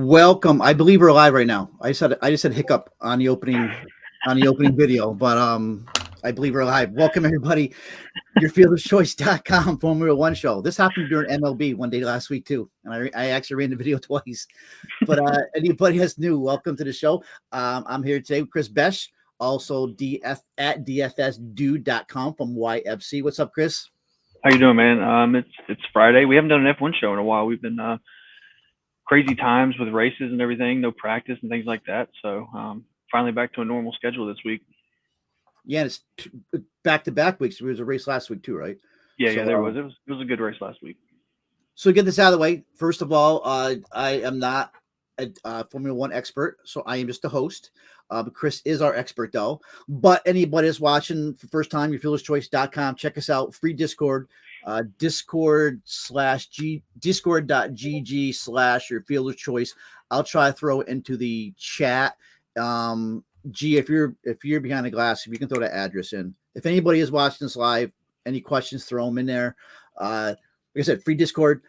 Welcome. I believe we're live right now. I just had hiccup on the opening video, but I believe we're live. Welcome everybody. Your fielderschoice.com Formula One show. This happened during MLB one day last week too, and I actually ran the video twice. But anybody that's new, welcome to the show. I'm here today with Chris Besh, also at dfsdude.com from YFC. What's up, Chris? How you doing, man? It's Friday. We haven't done an F1 show in a while. We've been crazy times with races and everything, no practice and things like that. So finally back to a normal schedule this week. Yeah, it's back-to-back weeks. There was a race last week too, right? Yeah, there was. It was a good race last week. So to get this out of the way, first of all, I am not a Formula One expert, so I am just a host. Chris is our expert though. But anybody that's watching for the first time, yourfielderschoice.com, check us out. Free Discord, discord.gg/yourfielderschoice. I'll try to throw it into the chat. G, if you're behind the glass, if you can throw that address in. If anybody is watching this live, any questions, throw them in there. Like I said, free Discord.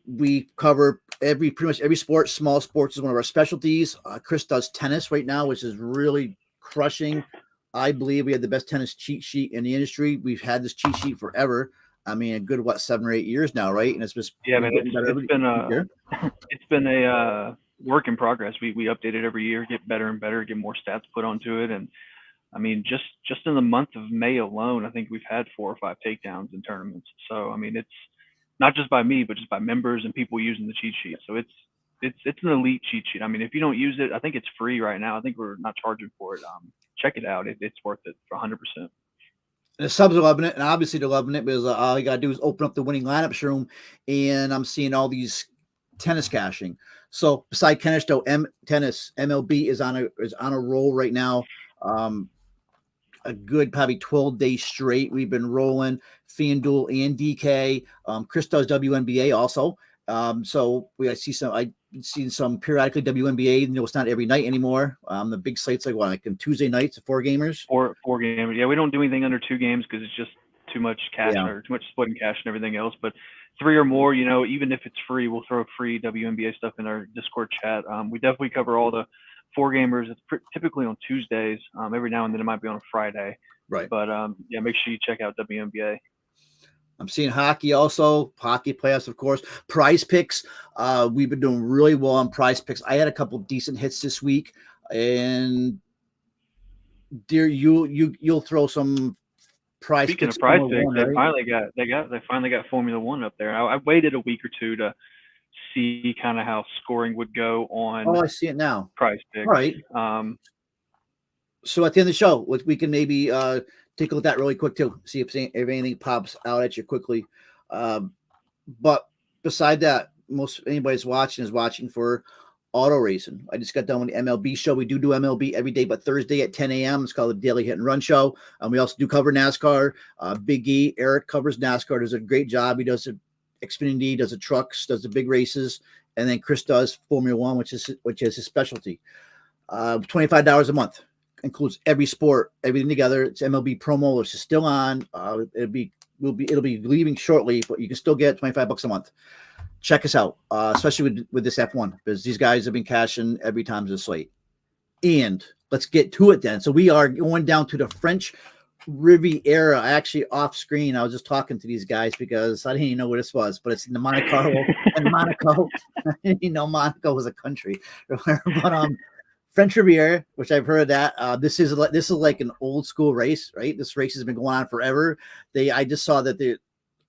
We cover pretty much every sport. Small sports is one of our specialties. Chris does tennis right now, which is really crushing. I believe we have the best tennis cheat sheet in the industry. We've had this cheat sheet forever. I mean, a good 7 or 8 years now, right? And it's just it's been a work in progress. We update it every year, get better and better, get more stats put onto it. And I mean, just in the month of May alone, I think we've had 4 or 5 takedowns in tournaments. So I mean, it's not just by me, but just by members and people using the cheat sheet. So it's an elite cheat sheet. I mean, if you don't use it, I think it's free right now. I think we're not charging for it. Check it out. It's worth it for 100%. And the subs are loving it, and obviously they're loving it because all you gotta do is open up the winning lineups room, and I'm seeing all these tennis caching. So beside tennis, though, MLB is on a roll right now. A good probably 12 days straight. We've been rolling FanDuel and DK. Chris does WNBA also. So I've seen some periodically WNBA. You know, it's not every night anymore. The big slates like on Tuesday nights, 4 gamers. Four gamers. Yeah, we don't do anything under 2 games because it's just too much cash or too much splitting cash and everything else. But 3 or more, you know, even if it's free, we'll throw free WNBA stuff in our Discord chat. We definitely cover all the 4 gamers. It's typically on Tuesdays. Every now and then it might be on a Friday. Right. But yeah, make sure you check out WNBA. I'm seeing hockey also, hockey playoffs, of course. Prize Picks. We've been doing really well on Prize Picks. I had a couple decent hits this week, and dear, you'll throw some Prize Speaking Picks. of Prize Picks, right? they finally got Formula One up there. I waited a week or two to see kind of how scoring would go on. Oh, I see it now. Prize Picks. Right. So at the end of the show, we can maybe take a look at that really quick too. See if anything pops out at you quickly. But beside that, most anybody's watching is watching for auto racing. I just got done with the MLB show. We do MLB every day, but Thursday at 10 a.m. It's called the Daily Hit and Run Show. We also do cover NASCAR. Big E, Eric covers NASCAR. Does a great job. He does Xfinity, does the trucks, does the big races, and then Chris does Formula One, which is his specialty. $25 a month. Includes every sport, everything together. It's MLB promo, which is still on. It'll be leaving shortly, but you can still get $25 a month. Check us out, especially with this F1, because these guys have been cashing every time there's a slate. And let's get to it then. So we are going down to the French Riviera. Actually, off screen, I was just talking to these guys because I didn't even know where this was, but it's in the Monaco. And Monaco, I didn't even know Monaco was a country. But French Riviera, which I've heard of that. This is like an old school race, right? This race has been going on forever. I just saw that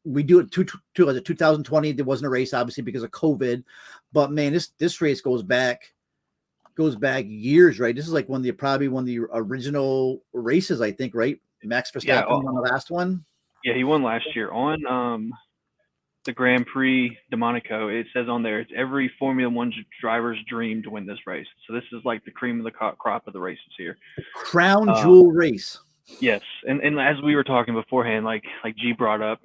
we do it 2020. There wasn't a race, obviously, because of COVID. But man, this race goes back years, right? This is like probably one of the original races, I think, right? Max Verstappen won the last one. Yeah, he won last year on the Grand Prix de Monaco. It says on there, it's every Formula One driver's dream to win this race. So this is like the cream of the crop of the races here. Crown jewel race. Yes, and as we were talking beforehand, like G brought up,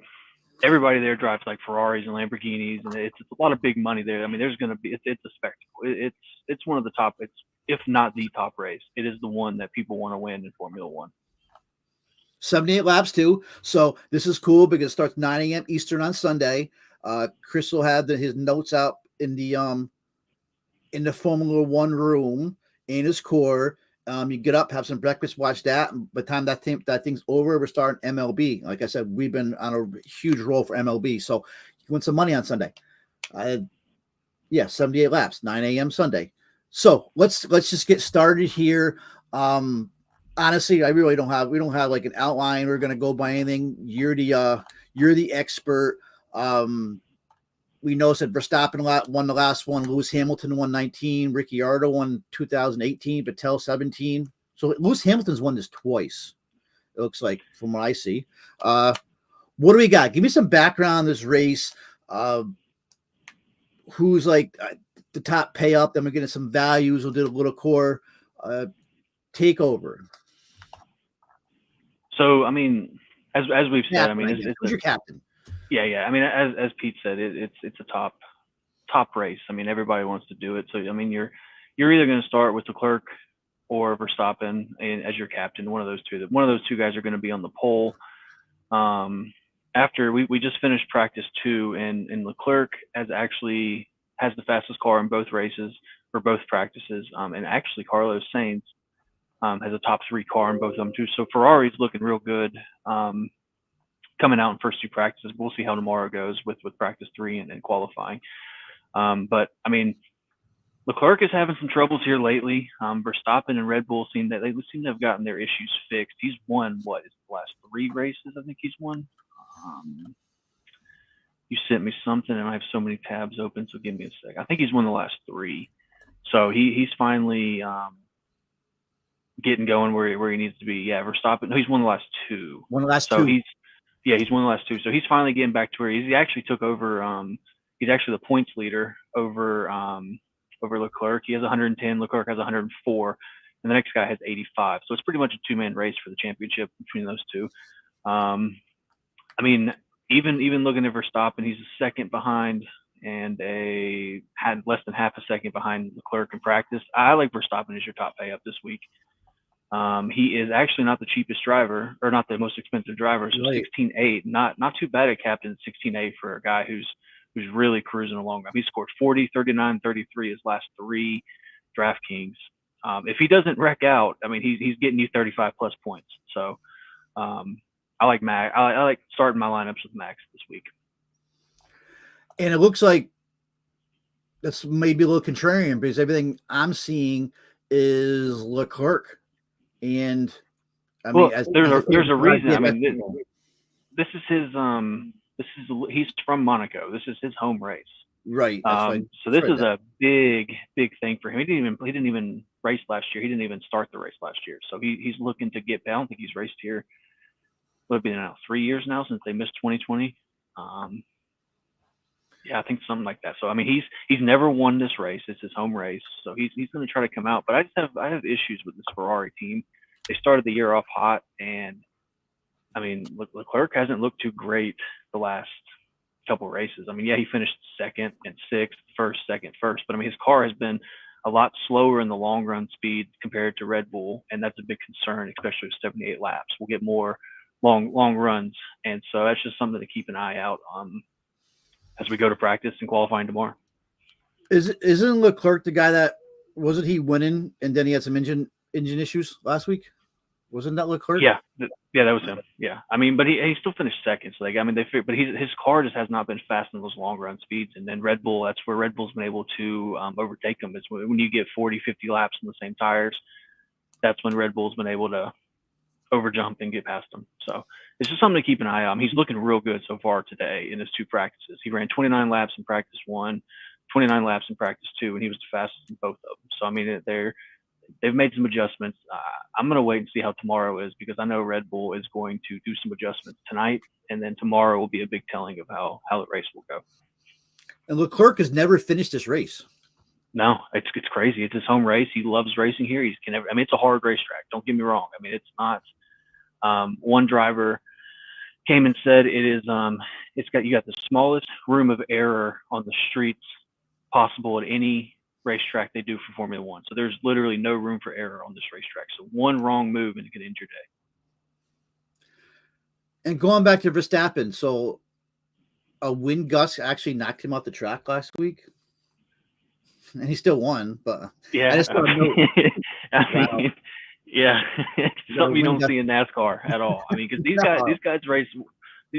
everybody there drives like Ferraris and Lamborghinis, and it's a lot of big money there. I mean, there's going to be it's a spectacle. It's one of the top. It's if not the top race. It is the one that people want to win in Formula One. 78 laps too. So this is cool because it starts 9 a.m. Eastern on Sunday. Chris will have his notes out in the in the Formula One room in his core. You get up, have some breakfast, watch that. And by the time that thing's over, we're starting MLB. Like I said, we've been on a huge roll for MLB. So you win some money on Sunday. 78 laps, 9 a.m. Sunday. So let's just get started here. Honestly, we don't have like an outline. We're gonna go by anything. You're the expert. We know that Verstappen won the last one. Lewis Hamilton won 19. Ricciardo won 2018. Vettel 17. So Lewis Hamilton's won this twice. It looks like from what I see. What do we got? Give me some background on this race. Who's like the top pay up? Then we're getting some values. We'll do a little core takeover. So I mean, as we've said, I mean, who's your captain? Yeah. I mean, as Pete said, it's a top race. I mean, everybody wants to do it. So I mean, you're either going to start with Leclerc or Verstappen as your captain. One of those two guys are going to be on the pole. After we just finished practice 2, and Leclerc has the fastest car in both races for both practices. And actually Carlos Sainz has a top 3 car in both of them too. So Ferrari's looking real good. Coming out in first 2 practices. We'll see how tomorrow goes with practice 3 and qualifying. But I mean, Leclerc is having some troubles here lately. Verstappen and Red Bull seem to have gotten their issues fixed. He's won the last 3 races? I think he's won. You sent me something, and I have so many tabs open. So give me a sec. I think he's won the last 3. So he's finally getting going where he needs to be. Yeah, Verstappen. No, he's won the last 2. He's won the last 2. So he's finally getting back to where he actually took over. He's actually the points leader over Leclerc. He has 110. Leclerc has 104, and the next guy has 85. So it's pretty much a 2-man race for the championship between those two. I mean, even looking at Verstappen, he's a second behind and had less than half a second behind Leclerc in practice. I like Verstappen as your top pay up this week. He is actually not the cheapest driver, or not the most expensive driver. So 16.8, not too bad at captain. 16.8 for a guy who's really cruising along. He scored 40, 39, 33 his last 3 DraftKings. If he doesn't wreck out, I mean, he's getting you 35 plus points. So I like Max. I like starting my lineups with Max this week. And it looks like that's maybe a little contrarian because everything I'm seeing is Leclerc. And I mean, there's a reason. I mean, this is his. He's from Monaco. This is his home race. Right. So this is a big thing for him. He didn't even race last year. He didn't even start the race last year. So he's looking to get. I don't think he's raced here. What have been now 3 years now since they missed 2020. Yeah, I think something like that. So I mean, he's never won this race. It's his home race, so he's going to try to come out. But I have issues with this Ferrari team. They started the year off hot, and I mean, Leclerc hasn't looked too great the last couple races. I mean, yeah, he finished second and sixth, second, first, but I mean, his car has been a lot slower in the long run speed compared to Red Bull, and that's a big concern, especially with 78 laps. We'll get more long runs, and so that's just something to keep an eye out on as we go to practice and qualifying tomorrow. Isn't Leclerc the guy that wasn't he winning and then he had some engine issues last week? Wasn't that Leclerc? Yeah, that was him. Yeah, I mean, but he still finished second. So like, I mean, but his car just has not been fast in those long run speeds. And then Red Bull, that's where Red Bull's been able to overtake them. Is when you get 40, 50 laps on the same tires. That's when Red Bull's been able to overjump and get past them. So it's just something to keep an eye on. He's looking real good so far today in his 2 practices. He ran 29 laps in practice 1, 29 laps in practice 2, and he was the fastest in both of them. So I mean, they've made some adjustments. I'm going to wait and see how tomorrow is, because I know Red Bull is going to do some adjustments tonight, and then tomorrow will be a big telling of how the race will go. And Leclerc has never finished this race. No, it's crazy. It's his home race. He loves racing here. I mean, it's a hard racetrack. Don't get me wrong. I mean, it's not. One driver came and said you got the smallest room of error on the streets possible at any racetrack they do for Formula One. So there's literally no room for error on this racetrack. So one wrong move and it can end your day. And going back to Verstappen, so a wind gust actually knocked him off the track last week. and he still won. But Yeah, I just want to know. I mean, yeah, You got to something you win don't the see in NASCAR at all. I mean, because no. these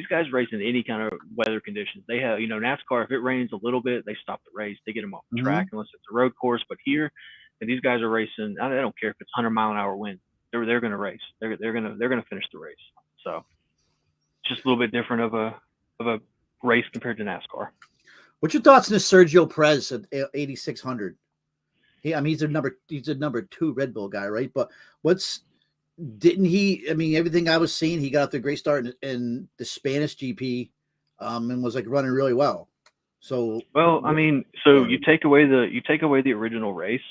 guys race in any kind of weather conditions. They have, NASCAR. If it rains a little bit, they stop the race. They get them off the track Mhm. unless it's a road course. But here, and these guys are racing. I don't care if it's 100-mile-an-hour wind. They're going to race. They're going to finish the race. So it's just a little bit different of a race compared to NASCAR. What's your thoughts on this Sergio Perez at 8,600? He's a number 2 Red Bull guy, right? But didn't he? I mean, everything I was seeing, he got off to a great start in the Spanish GP, and was like running really well. So, Well, I mean, so you take away the original race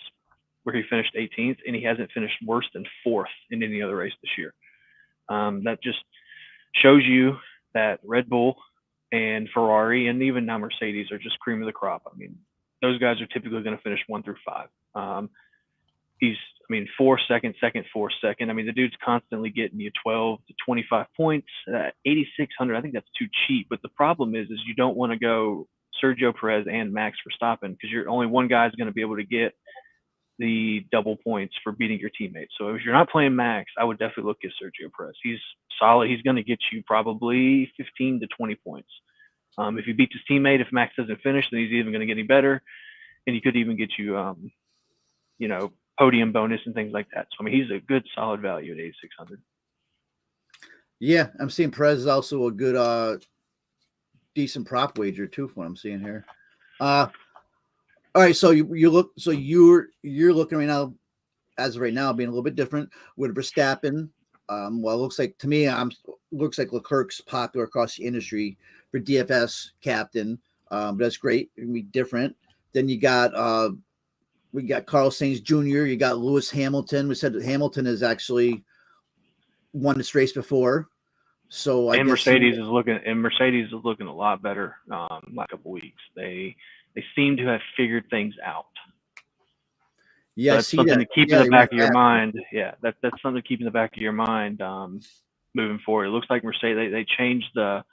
where he finished 18th, and he hasn't finished worse than 4th in any other race this year. That just shows you that Red Bull and Ferrari and even now Mercedes are just cream of the crop. I mean, those guys are typically going to finish 1 through 5. He's, 4 second, 4 second. I mean, the dude's constantly getting you 12 to 25 points. 8,600, I think that's too cheap. But the problem is you don't want to go Sergio Perez and Max Verstappen because you're only one guy's going to be able to get the double points for beating your teammates. So if you're not playing Max, I would definitely look at Sergio Perez. He's solid. He's going to get you probably 15 to 20 points. If he beats his teammate, if Max doesn't finish, then he's even going to get any better, and he could even get you, podium bonus and things like that. So he's a good solid value at 8,600. yeah, I'm seeing Perez is also a good, decent prop wager too. From what I'm seeing here. All right, so you're looking right now, as of right now, being a little bit different with Verstappen. Well, it looks like to me, looks like Leclerc's popular across the industry for DFS captain. But that's great. It can be different. Then we got Carlos Sainz Jr. You got Lewis Hamilton. We said that Hamilton has actually won this race before, so I And guess Mercedes is looking a lot better. Last couple weeks, they seem to have figured things out. yeah, So I that's see something that. to keep Yeah, in the they back went of your fast. mind. Yeah, that's something to keep in the back of your mind moving forward. It looks like Mercedes they changed the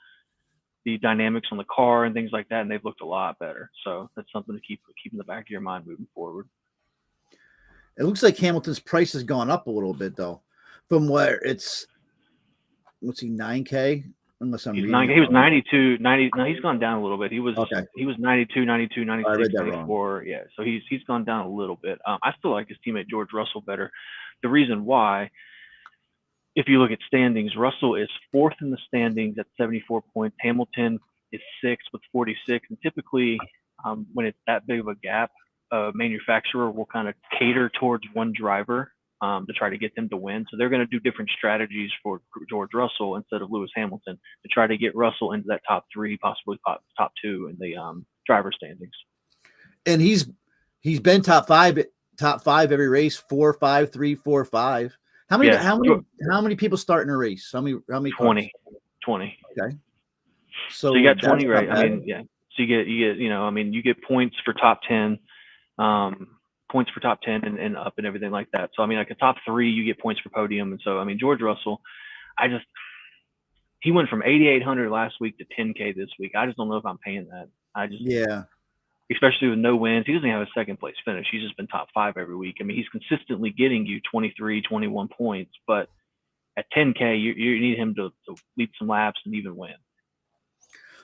dynamics on the car and things like that, and they've looked a lot better. So that's something to keep in the back of your mind moving forward. It looks like Hamilton's price has gone up a little bit though, from where it's 9K, unless I'm reading it He was wrong. 92, 90. No, he's gone down a little bit. He was Okay, 92, 92, I 96, read that wrong. 94. Yeah, so he's gone down a little bit. I still like his teammate George Russell better. The reason why, if you look at standings, Russell is 4th in the standings at 74 points. Hamilton is 6th with 46. And typically, when it's that big of a gap, a manufacturer will kind of cater towards one driver to try to get them to win. So they're going to do different strategies for George Russell instead of Lewis Hamilton to try to get Russell into that top 3, possibly top 2 in the driver standings. And he's been top five every race, 4, 5, 3, 4, 5. How many people start in a race? How many 20. cars? 20. Okay. So you got 20, that's right? not bad. Yeah. So you get you get points for top 10, points for top 10 and up and everything like that. So like a top 3, you get points for podium. And so George Russell, he went from 8,800 last week to 10K this week. I just don't know if I'm paying that. Yeah. Especially with no wins. He doesn't have a second place finish. He's just been top 5 every week. He's consistently getting you 23, 21 points, but at 10K, you need him to lead some laps and even win.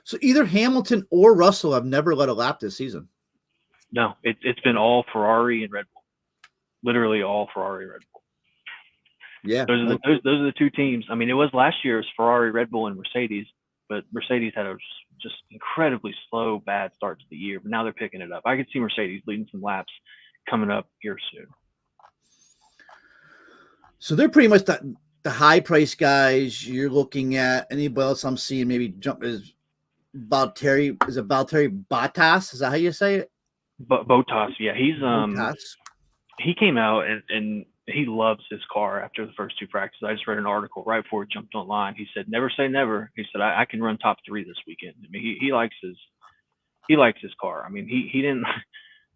So either Hamilton or Russell have never led a lap this season. No, it's been all Ferrari and Red Bull. Literally all Ferrari and Red Bull. Yeah. Those are the 2 teams. It was last year's Ferrari, Red Bull, and Mercedes, but Mercedes had a just incredibly slow, bad start to the year. But now they're picking it up. I could see Mercedes leading some laps coming up here soon. So they're pretty much the high price guys. You're looking at anybody else I'm seeing maybe jump is Valtteri. Is it Valtteri Bottas? Is that how you say it? Bottas, yeah, he's Bottas. He came out and he loves his car after the first 2 practices. I just read an article right before he jumped online. He said, "Never say never." He said, "I can run top 3 this weekend." He likes his car. He didn't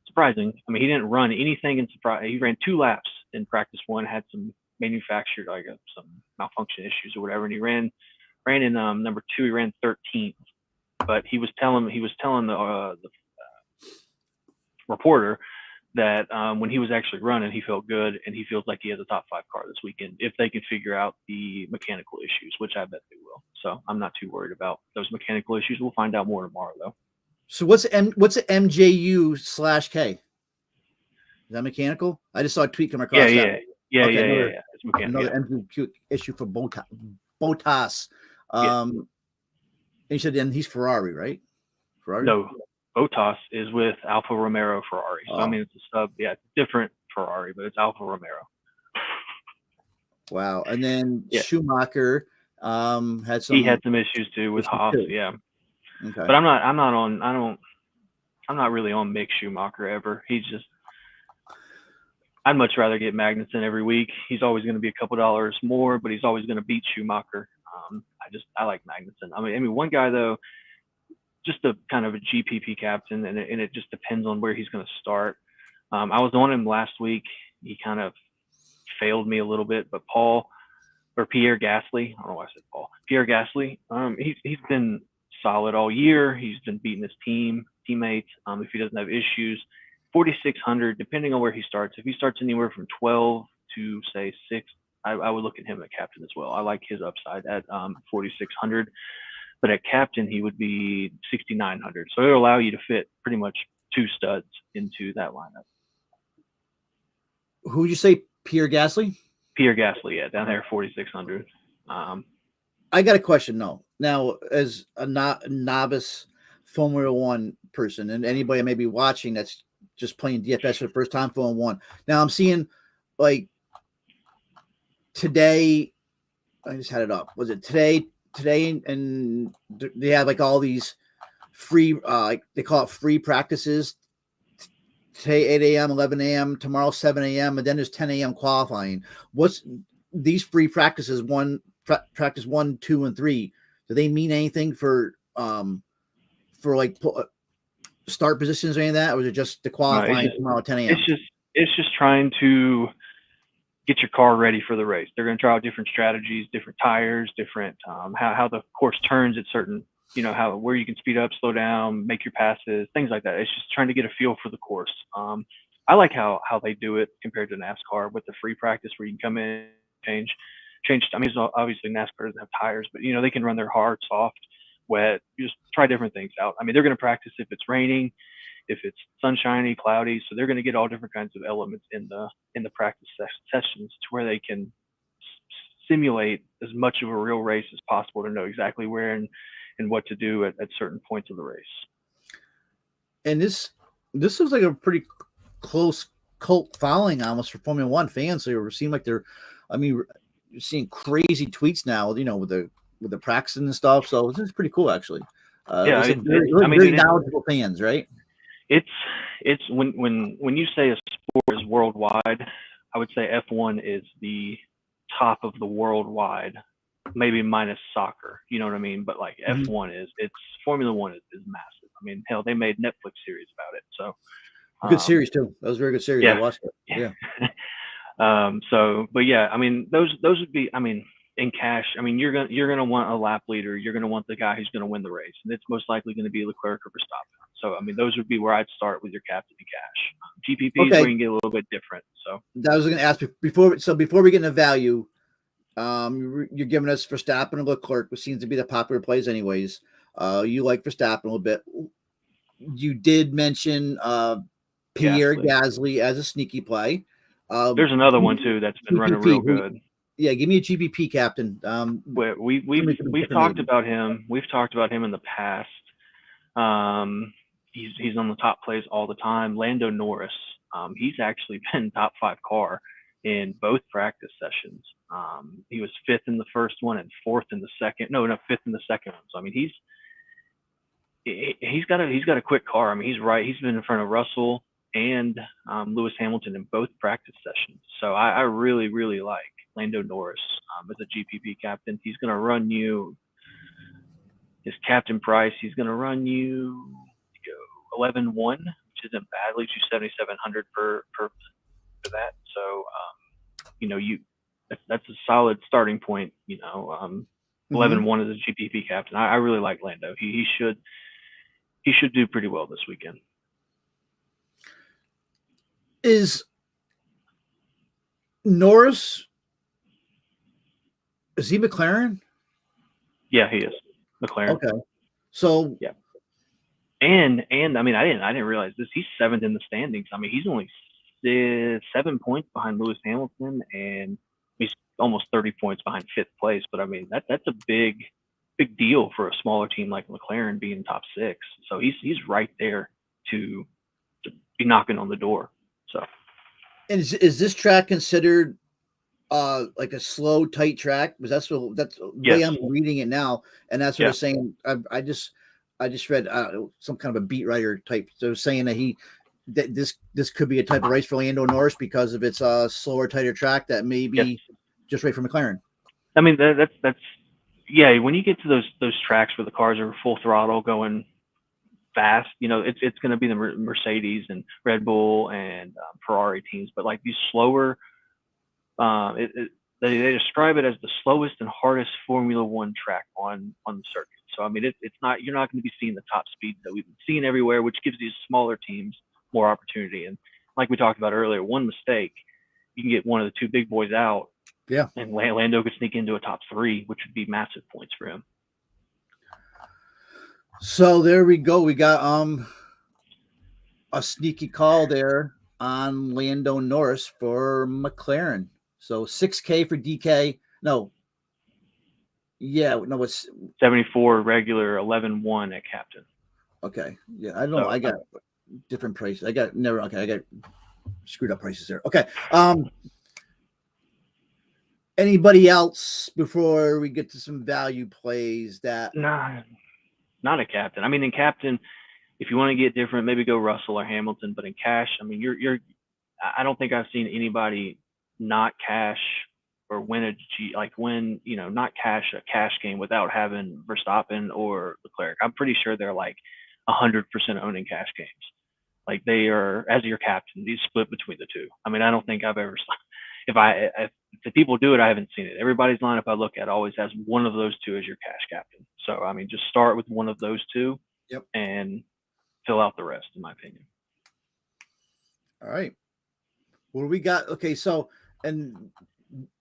surprising. He didn't run anything in surprise. He ran 2 laps in practice 1, had some manufactured some malfunction issues or whatever, and he ran in number 2. He ran 13th, but he was telling the reporter that when he was actually running, he felt good, and he feels like he has a top 5 car this weekend if they can figure out the mechanical issues, which I bet they will. So I'm not too worried about those mechanical issues. We'll find out more tomorrow, though. So what's the MJU/K? Is that mechanical? I just saw a tweet come across that. Yeah. It's mechanical. Another MJU issue for Bottas. And you said then he's Ferrari, right? Ferrari? No, Bottas is with Alfa Romeo Ferrari. So I mean, it's a sub. Yeah, it's different Ferrari, but it's Alfa Romeo. Wow. And then Schumacher had some. He had some issues too with Haas. Yeah. Okay. But I'm not really on Mick Schumacher ever. I'd much rather get Magnussen every week. He's always going to be a couple dollars more, but he's always going to beat Schumacher. I like Magnussen. I mean, one guy though, just a kind of a GPP captain, and it just depends on where he's going to start. I was on him last week. He kind of failed me a little bit, but Pierre Gasly, I don't know why I said Paul. Pierre Gasly, he's been solid all year. He's been beating his teammates. If he doesn't have issues, 4,600, depending on where he starts. If he starts anywhere from 12 to say 6, I would look at him at captain as well. I like his upside at 4,600, but at captain he would be 6,900. So it'll allow you to fit pretty much 2 studs into that lineup. Who would you say, Pierre Gasly? Pierre Gasly, yeah, down there 4,600. I got a question. Now, as a novice Formula One person, and anybody may be watching that's just playing DFS for the first time, Formula One. Now I'm seeing like today. I just had it up. Was it today? And they have like all these free, like they call it free practices. Today 8 a.m., 11 a.m., tomorrow 7 a.m., and then there's 10 a.m. qualifying. What's these free practices? Practice 1, 2, and 3. Do they mean anything for like start positions or any of that, or is it just the qualifying tomorrow at 10 a.m.? It's just trying to get your car ready for the race. They're going to try out different strategies, different tires, different how the course turns at certain, where you can speed up, slow down, make your passes, things like that. It's just trying to get a feel for the course. I like how they do it compared to NASCAR with the free practice where you can come in, change. I mean, obviously NASCAR doesn't have tires, but they can run their hard, soft, wet. You just try different things out. I mean, they're going to practice if it's raining, if it's sunshiny, cloudy. So they're going to get all different kinds of elements in the practice sessions to where they can simulate as much of a real race as possible to know exactly where and what to do at certain points of the race. And this looks like a pretty close cult following almost for Formula One fans. They seem like you're seeing crazy tweets now, with the practice and stuff. So this is pretty cool, actually. Very knowledgeable fans, right? It's when you say a sport is worldwide, I would say F1 is the top of the worldwide, maybe minus soccer. You know what I mean? But like F1 Formula One is massive. I mean, hell, they made Netflix series about it. So good series too. That was a very good series. Yeah. I watched it. Yeah. But yeah, I mean, those would be, I mean, in cash, I mean, you're gonna want a lap leader. You're gonna want the guy who's gonna win the race, and it's most likely going to be Leclerc or Verstappen. So I mean, those would be where I'd start with your captain in cash. GPP is where you can get a little bit different. So I was going to ask before we get into value, you're giving us Verstappen and Leclerc, which seems to be the popular plays anyways. You like Verstappen a little bit. You did mention Pierre Gasly as a sneaky play. There's another one too that's been running real good. Yeah, give me a GPP captain. We've talked about him. We've talked about him in the past. He's on the top plays all the time. Lando Norris. He's actually been top 5 car in both practice sessions. He was 5th in the first one and 4th in the second. No, 5th in the second one. So I mean, he's got a quick car. I mean, he's been in front of Russell and Lewis Hamilton in both practice sessions. So I really, really like Lando Norris as a GPP captain. He's going to run you his captain price. He's going to run you 11-1, which isn't bad. Leaves you 7,700 for that. So that's a solid starting point. 11-1 as a GPP captain. I really like Lando. He should do pretty well this weekend. Is Norris, is he McLaren? Yeah, he is McLaren. Okay. So yeah, and I mean, I didn't realize this. He's 7th in the standings. I mean, he's only 7 points behind Lewis Hamilton, and he's almost 30 points behind 5th place. But I mean, that's a big deal for a smaller team like McLaren being top 6. So he's right there to be knocking on the door. So, and is this track considered like a slow, tight track? Because that's the way I'm reading it now, and that's what they're saying. I just read some kind of a beat writer type. So saying that this could be a type of race for Lando Norris because of its slower, tighter track that may be just right for McLaren. I mean, that's yeah. When you get to those tracks where the cars are full throttle going fast, you know, it's going to be the Mercedes and Red Bull and Ferrari teams. But like these slower, they describe it as the slowest and hardest Formula One track on the circuit. So I mean, it's not, you're not going to be seeing the top speeds that we've been seeing everywhere, which gives these smaller teams more opportunity. And like we talked about earlier, one mistake, you can get one of the two big boys out. Yeah. And Lando could sneak into a top 3, which would be massive points for him. So there we go. We got a sneaky call there on Lando Norris for McLaren. So 6K for DK. No. Yeah, no, it's 74 regular, 11-1 at captain. Okay. Yeah, I don't know. I got different prices. I got screwed up prices there. Okay. Anybody else before we get to some value plays that? Nah, not a captain. I mean, in captain, if you want to get different, maybe go Russell or Hamilton. But in cash, I mean, I don't think I've seen anybody not cash or win not cash a cash game without having Verstappen or Leclerc. I'm pretty sure they're like 100% owning cash games. Like they are, as your captain, these split between the two. I mean, I don't think I've ever. If the people do it, I haven't seen it. Everybody's lineup I look at always has one of those two as your cash captain. So I mean, just start with one of those two, and fill out the rest, in my opinion. All right. What do we got? Okay, so and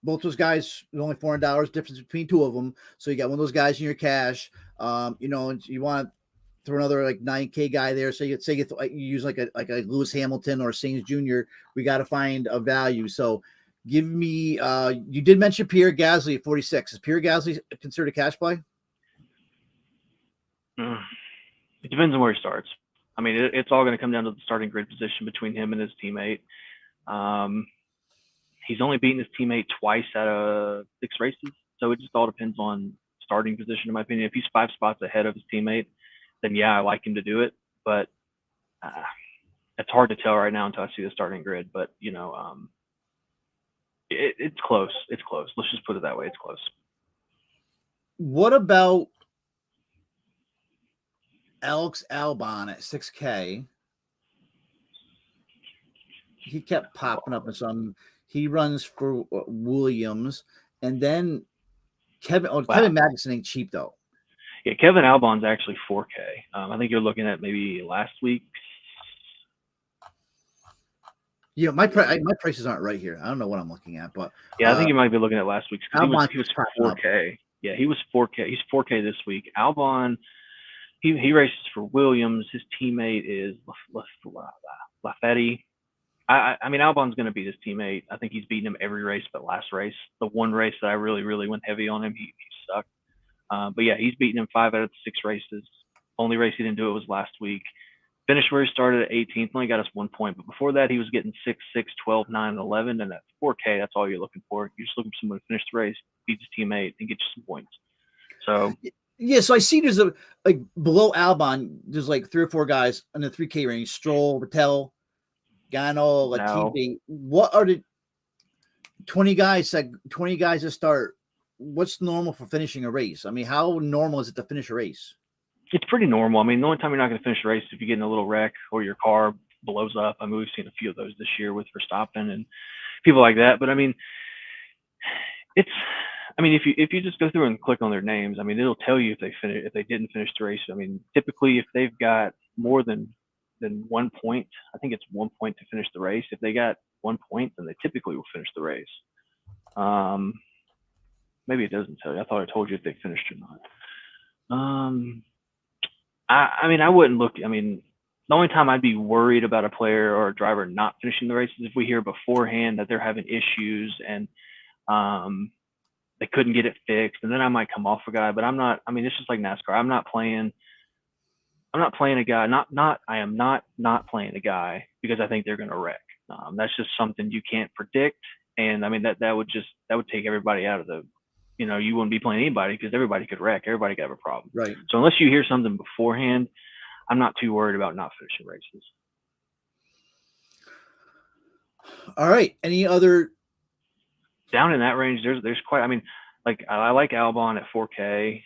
both those guys, only $400 difference between two of them. So you got one of those guys in your cash. And you want to throw another like 9K guy there. So you use like a Lewis Hamilton or Sainz Jr. We got to find a value. So give me. You did mention Pierre Gasly at 46. Is Pierre Gasly considered a cash play? It depends on where he starts. I mean, it's all going to come down to the starting grid position between him and his teammate. He's only beaten his teammate twice out of 6 races, so it just all depends on starting position, in my opinion. If he's 5 spots ahead of his teammate, then yeah, I like him to do it. But it's hard to tell right now until I see the starting grid. But it's close. It's close. Let's just put it that way. It's close. What about Alex Albon at 6K? He kept popping up in some. He runs for Williams, and then Kevin Magnussen ain't cheap though. Yeah, Kevin Albon's actually 4K. I think you're looking at maybe last week. Yeah, my prices aren't right here. I don't know what I'm looking at, but yeah, I think you might be looking at last week's. He was 4K. Up. Yeah, he was 4K. He's 4K this week. Albon, he races for Williams. His teammate is Lafferty. I mean, Albon's going to beat his teammate. I think he's beaten him every race but last race. The one race that I really, really went heavy on him, he sucked. But yeah, he's beaten him 5 out of the 6 races. Only race he didn't do it was last week. Finished where he started at 18th, only got us 1 point. But before that, he was getting 6, 6, 12, 9, and 11. And at 4K, that's all you're looking for. You're just looking for someone to finish the race, beat his teammate, and get you some points. So yeah, so I see there's below Albon, there's like 3 or 4 guys in the 3K range: Stroll, Vettel, Gano, Latifi. What are the 20 guys to start? What's normal for finishing a race? I mean, how normal is it to finish a race? It's pretty normal. I mean, the only time you're not going to finish a race is if you get in a little wreck or your car blows up. I mean, we've seen a few of those this year with Verstappen and people like that. But I mean, if you just go through and click on their names, I mean, it'll tell you if they didn't finish the race. I mean, typically if they've got more than than 1 point. I think it's 1 point to finish the race. If they got 1 point, then they typically will finish the race. Maybe it doesn't tell you. I thought I told you if they finished or not. I mean, I wouldn't look. I mean, the only time I'd be worried about a player or a driver not finishing the race is if we hear beforehand that they're having issues and they couldn't get it fixed, and then I might come off a guy. But I'm not. I mean, it's just like NASCAR. I'm not playing a guy. I am not playing a guy because I think they're going to wreck. That's just something you can't predict. And I mean that would take everybody out of the. You wouldn't be playing anybody because everybody could wreck. Everybody could have a problem. Right. So unless you hear something beforehand, I'm not too worried about not finishing races. All right. Any other down in that range? There's quite. I mean, like I like Albon at 4K.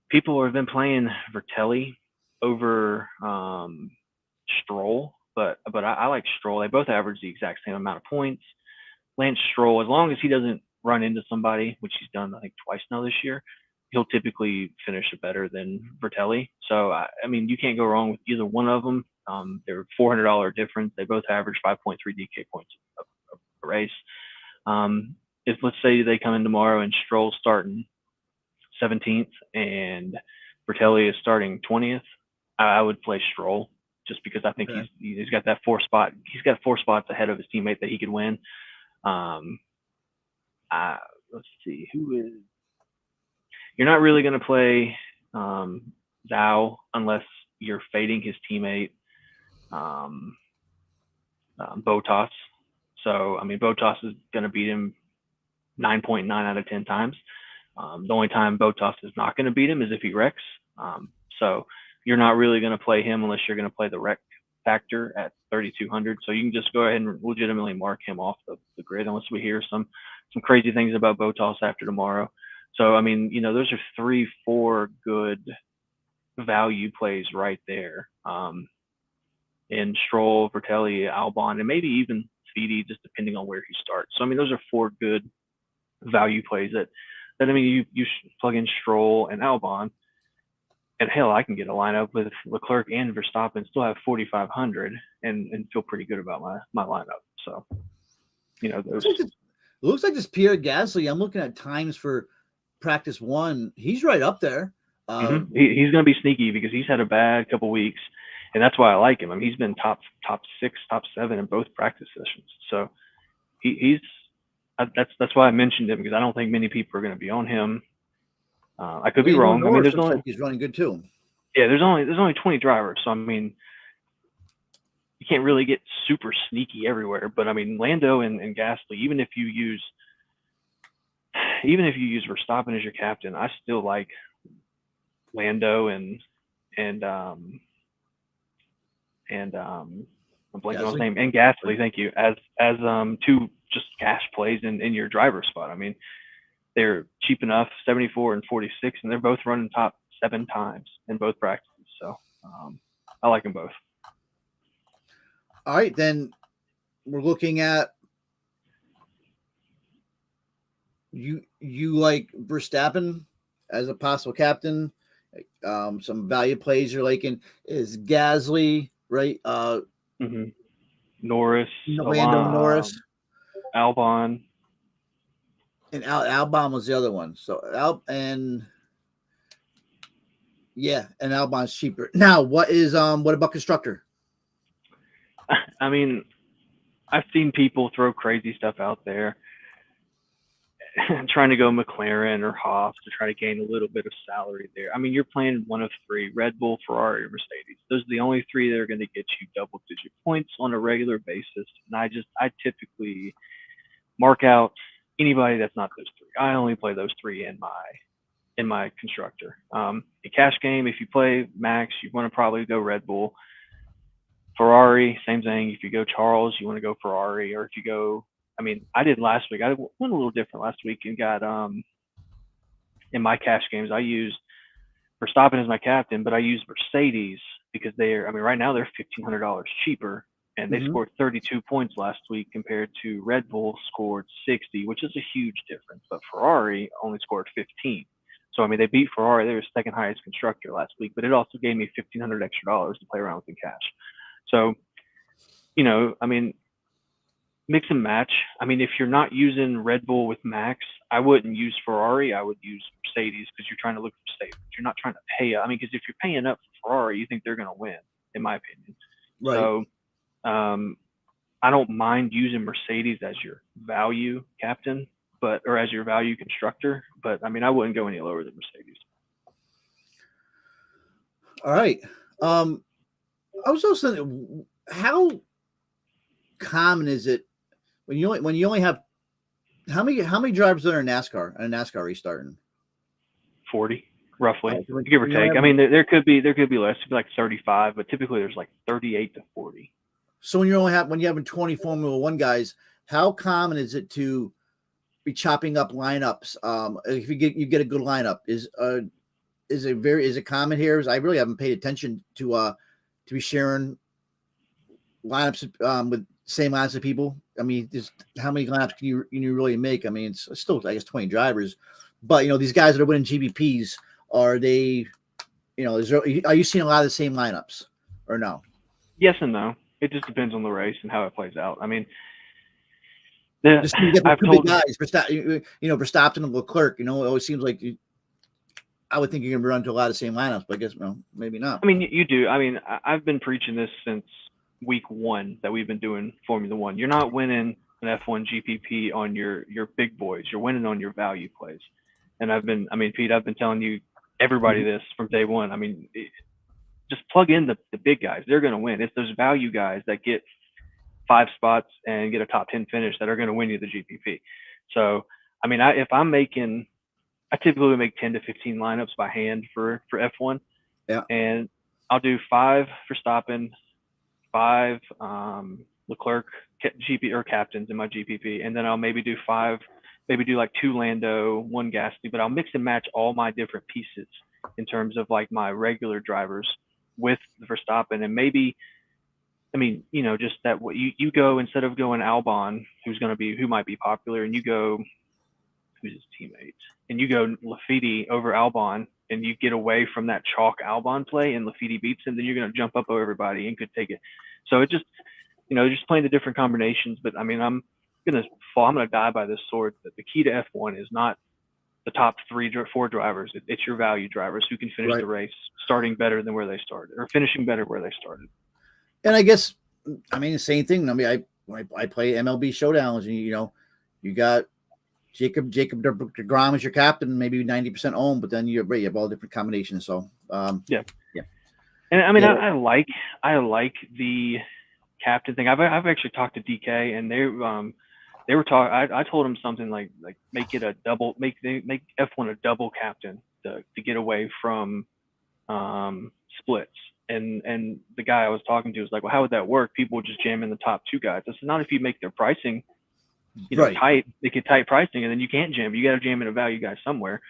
People have been playing Vertelli over Stroll, but I like Stroll. They both average the exact same amount of points. Lance Stroll, as long as he doesn't run into somebody, which he's done I think twice now this year, he'll typically finish better than Vertelli. So I mean, you can't go wrong with either one of them. They're $400 difference. They both average 5.3 DK points a race. If let's say they come in tomorrow and Stroll's starting 17th and Vertelli is starting 20th, I would play Stroll just because I think he's got that 4 spot. He's got 4 spots ahead of his teammate that he could win. Let's see, who is. You're not really going to play Zhao unless you're fading his teammate Bottas. So I mean, Bottas is going to beat him 9.9 out of 10 times. The only time Bottas is not going to beat him is if he wrecks. So you're not really going to play him unless you're going to play the wreck factor at 3,200. So you can just go ahead and legitimately mark him off the grid unless we hear some crazy things about Bottas after tomorrow. So I mean, those are 3-4 good value plays right there. In Stroll, Vertelli, Albon, and maybe even Speedy, just depending on where he starts. So I mean, those are 4 good value plays that I mean, you plug in Stroll and Albon, and hell, I can get a lineup with Leclerc and Verstappen and still have 4,500 and feel pretty good about my lineup. So, those. It looks like this Pierre Gasly. I'm looking at times for practice 1. He's right up there. He's going to be sneaky because he's had a bad couple weeks, and that's why I like him. I mean, he's been top 6, top 7 in both practice sessions. So that's why I mentioned him, because I don't think many people are going to be on him. I could be wrong. I mean, there's only he's running good too. Yeah, there's only 20 drivers, so I mean, you can't really get super sneaky everywhere. But I mean, Lando and Gasly, even if you use Verstappen as your captain, I still like Lando and I'm blanking on his name, and Gasly, thank you, as 2 just cash plays in your driver's spot. I mean, they're cheap enough, 74 and 46, and they're both running top 7 times in both practices. So I like them both. All right, then we're looking at you like Verstappen as a possible captain. Some value plays you're liking is Gasly, right? Norris, Lando Norris, Albon. And Albon was the other one. So and Albon's cheaper. Now, what about constructor? I mean, I've seen people throw crazy stuff out there, trying to go McLaren or Haas to try to gain a little bit of salary there. I mean, you're playing one of 3: Red Bull, Ferrari, or Mercedes. Those are the only 3 that are going to get you double-digit points on a regular basis. And I typically mark out anybody that's not those 3. I only play those 3 in my constructor. In cash game, if you play Max, you want to probably go Red Bull. Ferrari, same thing. If you go Charles, you want to go Ferrari. Or if you go, I mean, I did last week. I went a little different last week and got in my cash games, I used Verstappen as my captain, but I used Mercedes because right now they're $1,500 cheaper. And they scored 32 points last week compared to Red Bull scored 60, which is a huge difference. But Ferrari only scored 15. So I mean, they beat Ferrari. They were second highest constructor last week, but it also gave me $1,500 extra to play around with in cash. So, I mean, mix and match. I mean, if you're not using Red Bull with Max, I wouldn't use Ferrari. I would use Mercedes because you're trying to look for safe. You're not trying to pay. I mean, because if you're paying up for Ferrari, you think they're going to win, in my opinion. Right. So, I don't mind using Mercedes as your value captain, or as your value constructor. But I mean, I wouldn't go any lower than Mercedes. All right. I was also thinking, how common is it when you only have how many drivers are in NASCAR and a NASCAR restarting? 40 roughly, give or take. I mean, there could be less, it could be like 35, but typically there's like 38 to 40. So when you're having 20 Formula One guys, how common is it to be chopping up lineups? If you get a good lineup, is it common here? I really haven't paid attention to be sharing lineups with same lineups of people. I mean, how many lineups can you really make? I mean, it's still, I guess, 20 drivers, but these guys that are winning GBPs, are they, are you seeing a lot of the same lineups or no? Yes and no. It just depends on the race and how it plays out. I mean, I've told guys, Verstappen and Leclerc, it always seems like I would think you're going to run to a lot of the same lineups, but I guess, maybe not. I mean, you do. I mean, I've been preaching this since week 1 that we've been doing Formula One. You're not winning an F1 GPP on your big boys. You're winning on your value plays. And Pete, I've been telling you, everybody this from day one. I mean, just plug in the big guys. They're going to win. It's those value guys that get 5 spots and get a top 10 finish that are going to win you the GPP. So, I mean, I typically make 10 to 15 lineups by hand for F1. Yeah. And I'll do 5 Verstappen, 5 Leclerc GP or captains in my GPP, and then I'll maybe do 2 Lando, 1 Gasly, but I'll mix and match all my different pieces in terms of like my regular drivers with the Verstappen, and maybe, I mean, just that what you go, instead of going Albon, who might be popular, and you go, who's his teammate, and you go Lafiti over Albon, and you get away from that chalk Albon play, and Lafiti beats him, then you're going to jump up over everybody and could take it. So it just, just playing the different combinations. But I mean, I'm going to die by this sword that the key to F1 is not the top 3 or 4 drivers. It's your value drivers who can finish the race starting better than where they started, or finishing better where they started. And I guess, I mean, the same thing. I mean, I play MLB showdowns, and you got Jacob DeGrom as your captain, maybe 90% owned, but then you have all different combinations. So yeah. And I mean, I like the captain thing. I've actually talked to DK, and they were talking. I told him something like make it a double, make F1 a double captain to get away from splits. And the guy I was talking to was like, well, how would that work? People would just jam in the top 2 guys. I said, not if you make their pricing, tight. They get tight pricing, and then you can't jam. You got to jam in a value guy somewhere.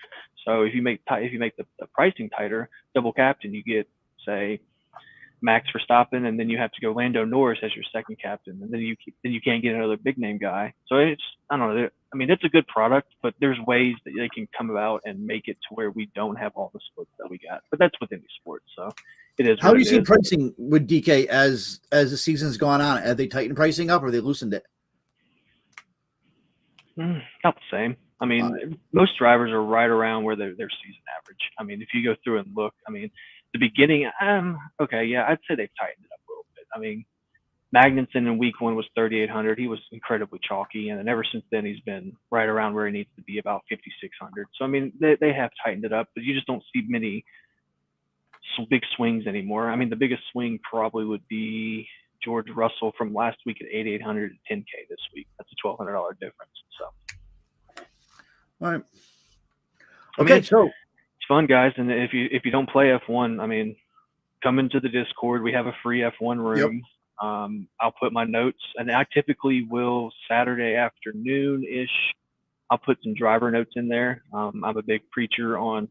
So if you make the pricing tighter, double captain, you get, say, Max Verstappen, and then you have to go Lando Norris as your second captain, and then you can't get another big name guy. So it's, I don't know. I mean, it's a good product, but there's ways that they can come about and make it to where we don't have all the splits that we got. But that's within the sport, so it is. How do you see pricing with DK as the season's gone on? Have they tightened pricing up, or they loosened it? Not the same. I mean, most drivers are right around where their season average. I mean, if you go through and look, I mean, the beginning, okay, yeah, I'd say they've tightened it up a little bit. I mean, Magnussen in week 1 was 3,800. He was incredibly chalky, and then ever since then, he's been right around where he needs to be, about 5,600. So I mean, they have tightened it up, but you just don't see many big swings anymore. I mean, the biggest swing probably would be George Russell from last week at 8,800 to 10K this week. That's a $1,200 difference. So, all right, okay, I mean, so it's fun, guys. And if you don't play F1, I mean, come into the Discord. We have a free F1 room. Yep. I'll put my notes, and I typically will Saturday afternoon-ish. I'll put some driver notes in there. I'm a big preacher on,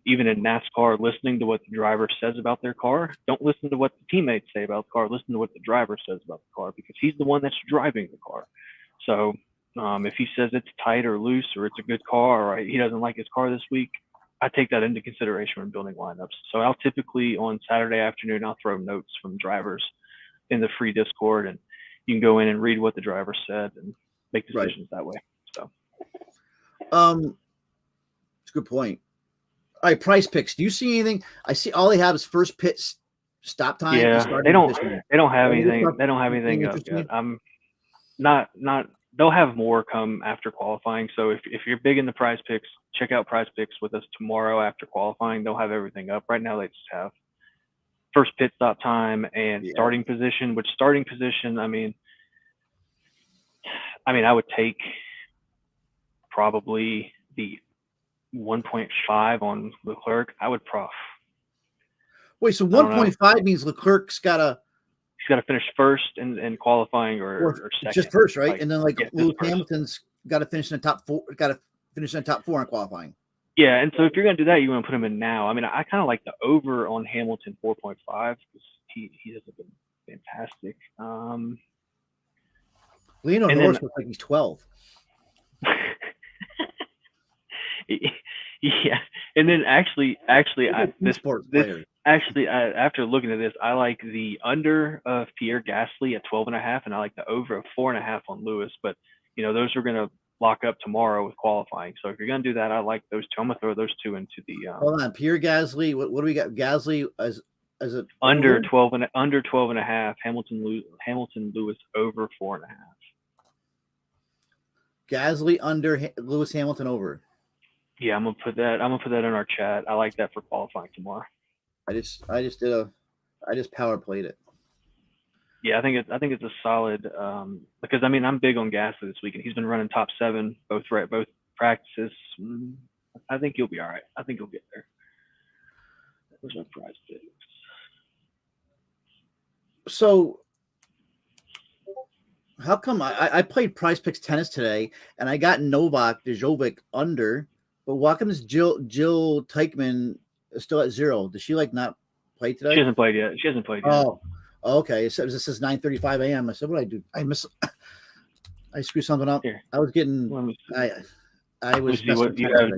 even in NASCAR, listening to what the driver says about their car. Don't listen to what the teammates say about the car. Listen to what the driver says about the car, because he's the one that's driving the car. So If he says it's tight or loose or it's a good car or he doesn't like his car this week, I take that into consideration when building lineups. So I'll typically on Saturday afternoon, I'll throw notes from drivers in the free Discord, and you can go in and read what the driver said and make decisions that way. So, it's a good point. All right, price picks. Do you see anything? I see all they have is first pit stop time. Yeah, they don't have anything. They don't have anything up yet. I'm not. They'll have more come after qualifying. So if you're big in the prize picks, check out prize picks with us tomorrow after qualifying. They'll have everything up. Right now they just have first pit stop time and starting position. Which starting position? I mean, I would take probably the 1.5 on Leclerc. I would Wait, so 1.5 means Leclerc's got to finish first in qualifying or second. Just first, right? And then Lewis Hamilton's got to finish in the top four. Got to finish in the top 4 in qualifying. Yeah, and so if you're gonna do that, you want to put him in now. I mean, I kind of like the over on Hamilton 4.5 because he has been fantastic. Lando Norris looks like he's 12. Yeah, and then actually, after looking at this, I like the under of Pierre Gasly at 12.5, and I like the over of 4.5 on Lewis. But those are gonna lock up tomorrow with qualifying. So if you're gonna do that, I like those two. I'm gonna throw those two into the. Hold on, Pierre Gasly. What do we got? Gasly as a under 12.5. Hamilton Lewis over 4.5. Gasly under, Lewis Hamilton over. Yeah, I'm gonna put that in our chat. I like that for qualifying tomorrow. I just power played it. Yeah, I think it's a solid because I'm big on Gasly this weekend. He's been running top 7 both practices. I think he'll be all right. I think he'll get there. Where's my prize picks? So how come I played prize picks tennis today and I got Novak Djokovic under, but why come is Jill Teichmann still at 0? Does she not play today? She hasn't played yet. Oh, okay. It says 9:35 a.m. I said, what did I do? I screwed something up. Here. I was getting. I was. See what you have.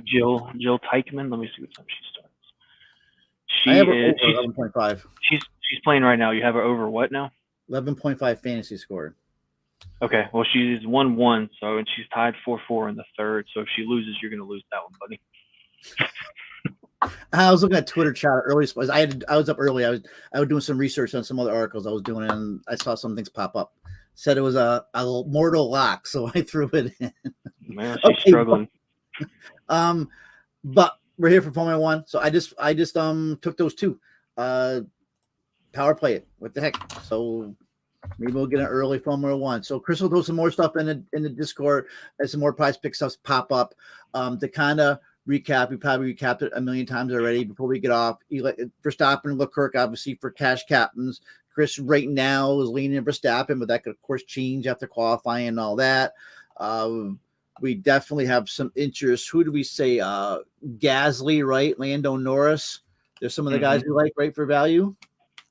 Jill Teichmann. Let me see what time she starts. I have her over 11.5. She's playing right now. You have her over what now? 11.5 fantasy score. Okay. Well, she's 1-1, and she's tied 4-4 in the third. So if she loses, you're going to lose that one, buddy. I was looking at Twitter chat early. I was up early. I was doing some research on some other articles I was doing, and I saw some things pop up. Said it was a mortal lock, so I threw it in. Man, she's struggling. But we're here for Formula One, so I just took those two. Power play it. What the heck? So maybe we'll get an early Formula One. So Chris will throw some more stuff in the Discord as some more prize pick stuff pop up. To kind of recap, we probably recapped it a million times already before we get off. Verstappen and Leclerc, obviously, for cash captains. Chris right now is leaning Verstappen, but that could, of course, change after qualifying and all that. We definitely have some interest. Who do we say? Gasly, right? Lando Norris. There's some of the guys we like, right, for value.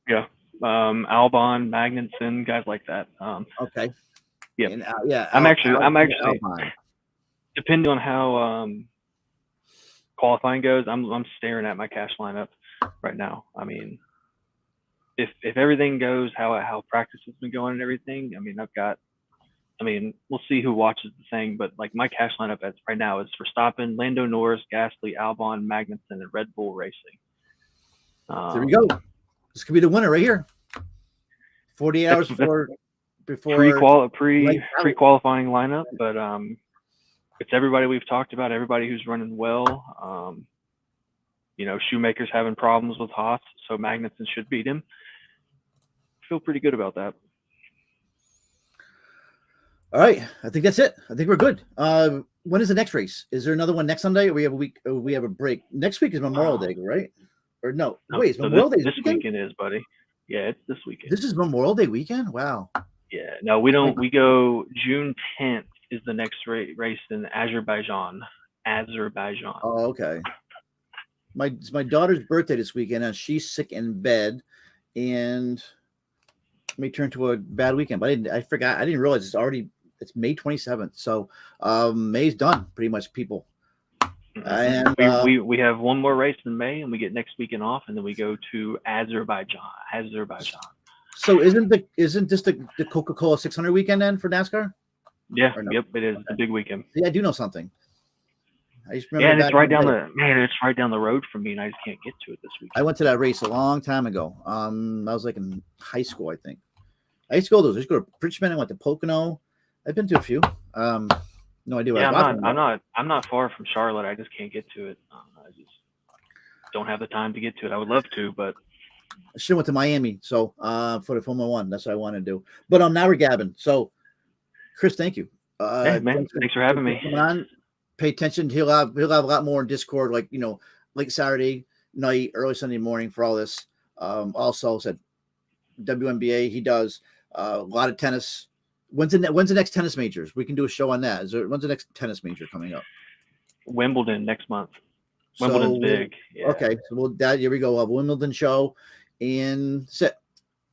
Yeah. Albon, Magnussen, guys like that. Okay. Yeah. And, I'm actually depending on how qualifying goes, I'm staring at my cash lineup right now. I mean, if everything goes how practice has been going and everything, we'll see who watches the thing, but my cash lineup right now is Verstappen, Lando Norris, Gasly, Albon, Magnussen, and Red Bull Racing. There we go. This could be the winner right here. 48 hours before pre-qualifying lineup, but it's everybody we've talked about, everybody who's running well. Shoemaker's having problems with Haas, so Magnussen should beat him. Feel pretty good about that. All right, I think that's it. I think we're good. When is the next race? Is there another one next Sunday, or we have a week? Or we have a break. Next week is Memorial Day, right? Or no? Wait, Memorial Day this weekend is, buddy. Yeah, it's this weekend. This is Memorial Day weekend. Wow. Yeah. No, we don't. We go June 10th is the next race in Azerbaijan. Oh, okay. It's my daughter's birthday this weekend, and she's sick in bed, and it may turn to a bad weekend. But I forgot. I didn't realize It's May 27th. So May's done pretty much, people. And we have one more race in May, and we get next weekend off, and then we go to Azerbaijan. So isn't this the Coca-Cola 600 weekend then for NASCAR? Yeah, yep, it is. It's a big weekend. Yeah, I do know something. I just remember. And it's right down the road from me, and I just can't get to it this week. I went to that race a long time ago. I was like in high school, I think. I used to go to those. I used to go to Richmond. I went to Pocono. I've been to a few. No idea. Yeah, I'm not far from Charlotte. I just can't get to it. I just don't have the time to get to it. I would love to, but I should have went to Miami. So for the Formula One, that's what I want to do. But now we're gabbing. So Chris, thank you. Hey, man, thanks for having me. Come on, pay attention. He'll have a lot more in Discord, like late Saturday night, early Sunday morning for all this. Also said WNBA. He does a lot of tennis. When's the next tennis majors? We can do a show on that. When's the next tennis major coming up? Wimbledon next month. Wimbledon's big. Yeah. Okay, so here we go. We'll have a Wimbledon show and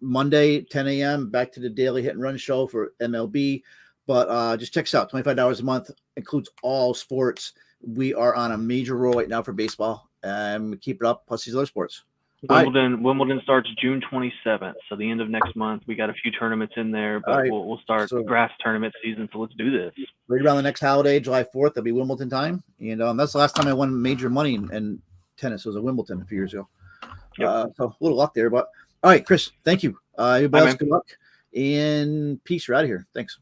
Monday 10 a.m. back to the daily hit and run show for MLB. But just check us out. $25 a month includes all sports. We are on a major roll right now for baseball, and keep it up. Plus these other sports. Wimbledon starts June 27th, so the end of next month. We got a few tournaments in there, but we'll start grass tournament season. So let's do this. Right around the next holiday, July 4th, that'll be Wimbledon time, and that's the last time I won major money in tennis. It was at Wimbledon a few years ago. Yep. So a little luck there, but all right, Chris, thank you. Everybody else, good luck and peace. We're out of here. Thanks.